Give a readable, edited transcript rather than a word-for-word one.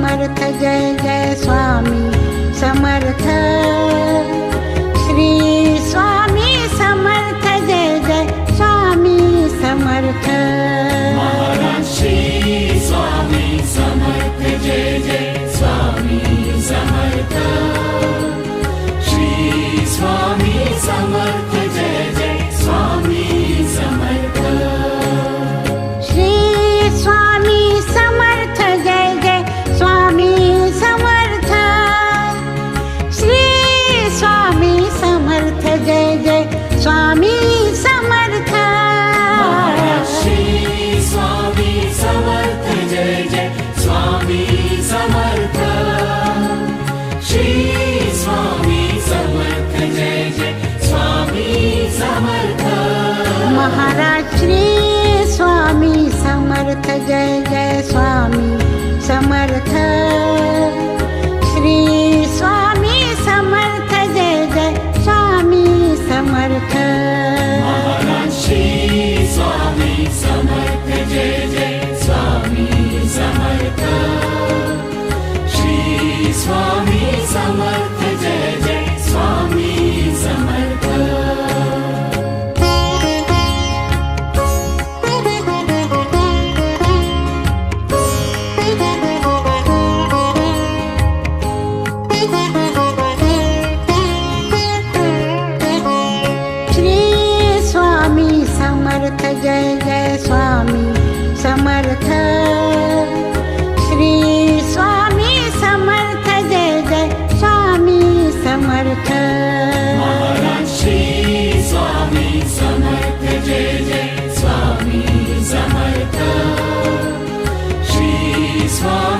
Samarth Jai Jai Swami Samarth. Shri Swami Samarth Jai Jai Swami Samarth. Maharaj Shri Swami Samarth Jai Jai Swami Samarth. Shri Swami Samarth Jai Jai Swami Samarth. Shri Swami Samarth Jai Jai Swami Samarth. Shri Swami Samarth Jai Jai Swami Samarth. Maharaj Shri Swami Samarth Jai Jai Swami Samarth. Shri Swami Samarth Jai Jai Swami Samarth. Maharaj Shri Swami Samarth Jai Jai Swami Samarth. Shri Swami Samarth Jai Jai Swami Samarth. Maharaj Shri Swami Samarth Jai Jai Swami Samarth. Shri Swami Samarth Jai Jai Swami Samarth. Shri Swami Samarth Jai Jai Swami Samarth. Shri Swami Samarth Jai Jai Swami Samarth. Maharaj Shri Swami Samarth Jai Jai Swami Samarth. Shri Swami